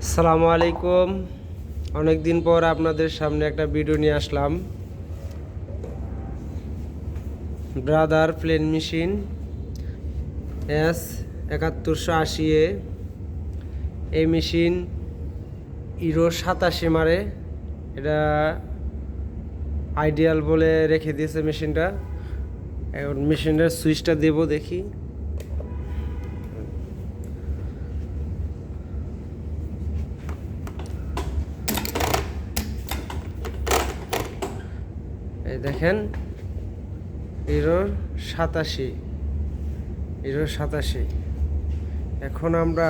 আসসালামু আলাইকুম। অনেক দিন পর আপনাদের সামনে একটা ভিডিও নিয়ে আসলাম। ব্রাদার প্লেন মেশিন S7180 এই মেশিন ইরো 87 মারে। এটা আইডিয়াল বলে রেখে দিয়েছে মেশিনটা। এখন মেশিনের সুইচটা দেব, দেখি। এই দেখেন, ইরো 87। এখন আমরা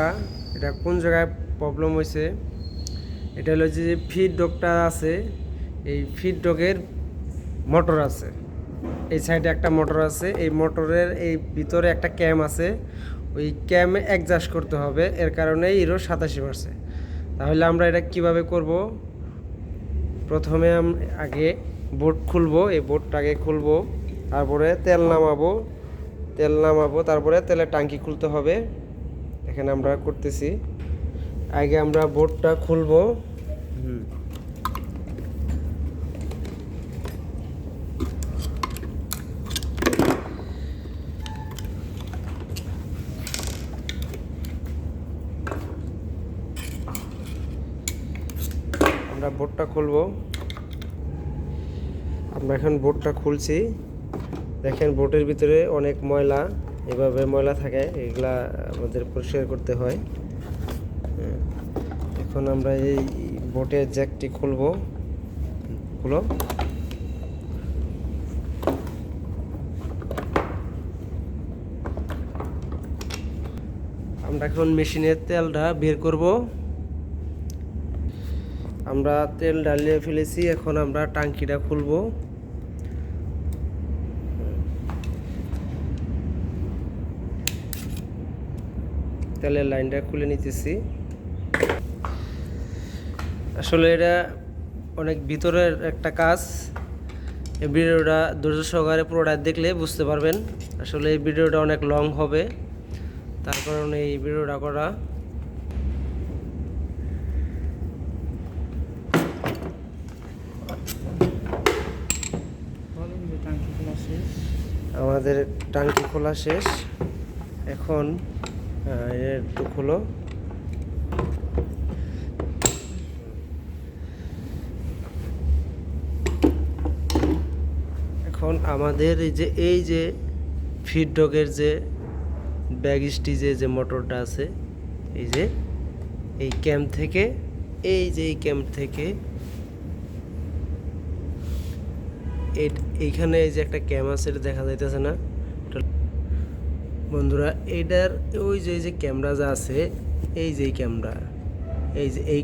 এটা কোন জায়গায় প্রবলেম হয়েছে, এটা হলো যে ফিড ডগটা আছে, এই ফিড ডগের মোটর আছে, এই সাইডে একটা মোটর আছে, এই মোটরের এই ভিতরে একটা ক্যাম আছে, ওই ক্যামে অ্যাডজাস্ট করতে হবে, এর কারণে ইরো 87 মারছে। তাহলে আমরা এটা কিভাবে করব? প্রথমে আগে বোর্ড খুলবো, এই বোর্ডটা আগে খুলবো, তারপরে তেল নামাবো, তারপরে তেলের ট্যাঙ্কি খুলতে হবে। এখানে আমরা করতেছি, আগে আমরা বোর্ডটা খুলবো। আমরা বোর্ডটা খুলবো। আমরা এখন বোর্ডটা খুলছি। দেখেন, বোর্ডের ভিতরে অনেক ময়লা, এভাবে ময়লা থাকে, এগুলা আমাদের পরিষ্কার করতে হয়। এখন আমরা এই বোর্ডের জ্যাকটি খুলবো। আমরা এখন মেশিনের তেলটা বের করব। আমরা তেল ঢালিয়ে ফেলেছি, এখন আমরা ট্যাঙ্কিটা খুলবো। তেলের লাইনটা খুলে নিতেছি। আসলে এটা অনেক ভিতরের একটা কাজ। এই ভিডিওটা ধৈর্য সহকারে পুরোটা দেখলে বুঝতে পারবেন। আসলে এই ভিডিওটা অনেক লং হবে, তার কারণে এই ভিডিওটা করা। আমাদের ট্যাঙ্কি খোলা শেষ। এখন একটু খোলো। এখন আমাদের এই যে ফিড ডগের যে ব্যাগ স্টিজে যে মোটরটা আছে, এই ক্যাম্প থেকে এইখানে এই যে একটা ক্যাম আছে, এটা দেখা যাইতেছে না বন্ধুরা। এইটার ওই যে ক্যামেরা যা আছে, এই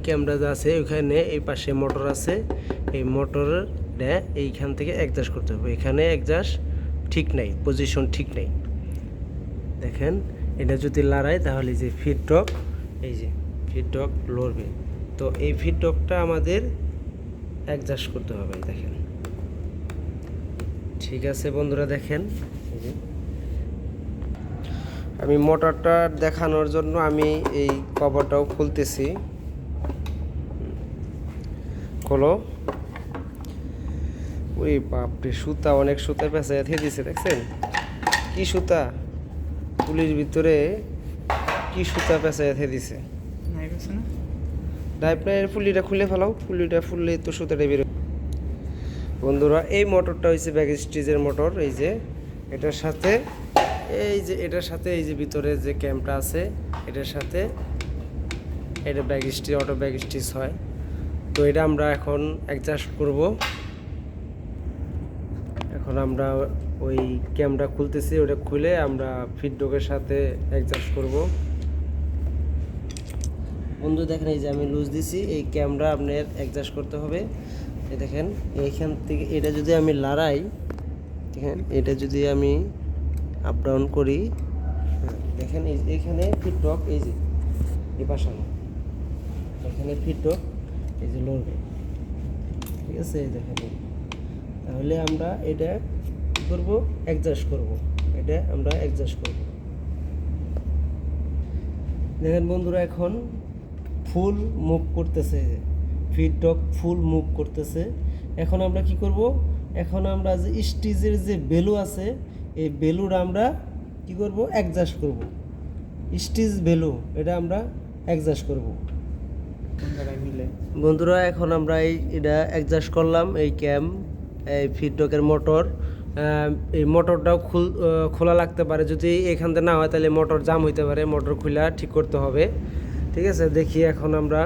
ক্যামেরা যা আছে ওইখানে এই পাশে মোটর আছে। এই মোটরটা এইখান থেকে অ্যাডজাস্ট করতে হবে। এখানে অ্যাডজাস্ট ঠিক নাই, পজিশন ঠিক নাই। দেখেন, এটা যদি লড়াই তাহলে যে ফিড ডগ লড়বে। তো এই ফিড ডগটা আমাদের অ্যাডজাস্ট করতে হবে। দেখেন, ঠিক আছে বন্ধুরা। দেখেন, আমি মোটরটা দেখানোর জন্য আমি এই কভারটাও খুলতেছি। খোলো। ওই বাপরে, সুতা, অনেক সুতা পেঁচায় দিছে। দেখছেন কি সুতা, পুলির ভিতরে কি সুতা পেঁচায় দিছে। ডাইপের পুলিটা খুলে ফেলাও, পুলিটা ফুললে তো সুতাটা বেরো। বন্ধুরা, এই মোটরটা হচ্ছে ব্যাগ স্টিজের মোটর। এটার সাথে এই যে ভিতরে যে ক্যাম্পটা আছে, এটার সাথে এটা অটো ব্যাগ স্টিচ হয়। তো এটা আমরা এখন অ্যাডজাস্ট করব। এখন আমরা ওই ক্যামটা খুলতেছি, ওটা খুলে আমরা ফিড ডগের সাথে অ্যাডজাস্ট করব। বন্ধু দেখেন, এই যে আমি লুজ দিছি, এই ক্যামরা আপনার অ্যাডজাস্ট করতে হবে। এই দেখেন, এইখান থেকে এটা যদি আমি লড়াই, দেখেন এটা যদি আমি আপ ডাউন করি, দেখেন এইখানে ফিড ডগ, এই যে এই পাশানো, এখানে ফিড ডগ এই যে লড়বে। ঠিক আছে, দেখেন। তাহলে আমরা এটা কী করবো, অ্যাডজাস্ট করব। দেখেন বন্ধুরা, এখন ফুল মুভ করতেছে, ফিড ডগ ফুল মুভ করতেছে। এখন আমরা কি করব, এখন আমরা যে স্টিচের যে বেলু আছে এই বেলুর আমরা কি করব, অ্যাডজাস্ট করব। স্টিচ বেলু এটা আমরা অ্যাডজাস্ট করব। কোন জায়গায় মিলে বন্ধুরা এখন আমরা এটা অ্যাডজাস্ট করলাম, এই এই ফিডডকের মোটর। এই মোটরটাও খোলা লাগতে পারে, যদি এখান থেকে না হয় তাহলে মোটর জাম হইতে পারে, মোটর খুলে ঠিক করতে হবে। ঠিক আছে, দেখি এখন আমরা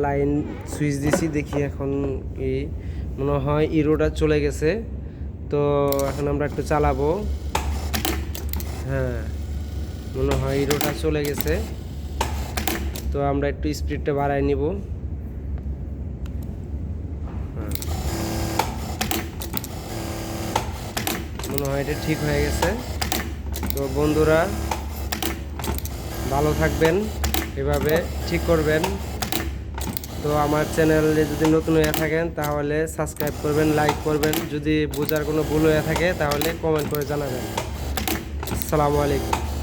লাইন সুইচ দিছি, দেখি এখন এই মনে হয় ইরোটা চলে গেছে। তো এখন আমরা একটু চালাবো। হ্যাঁ, মনে হয় ইরোটা চলে গেছে। তো আমরা একটু স্পিডটা বাড়াই নিব। মনে হয় এটা ঠিক হয়ে গেছে। তো বন্ধুরা ভালো থাকবেন, এভাবে ঠিক করবেন। তো আমার চ্যানেলে যদি নতুন হয়ে থাকেন তাহলে সাবস্ক্রাইব করবেন, লাইক করবেন। যদি বোঝার কোনো ভুল হয়ে থাকে তাহলে কমেন্ট করে জানাবেন। আসসালামু আলাইকুম।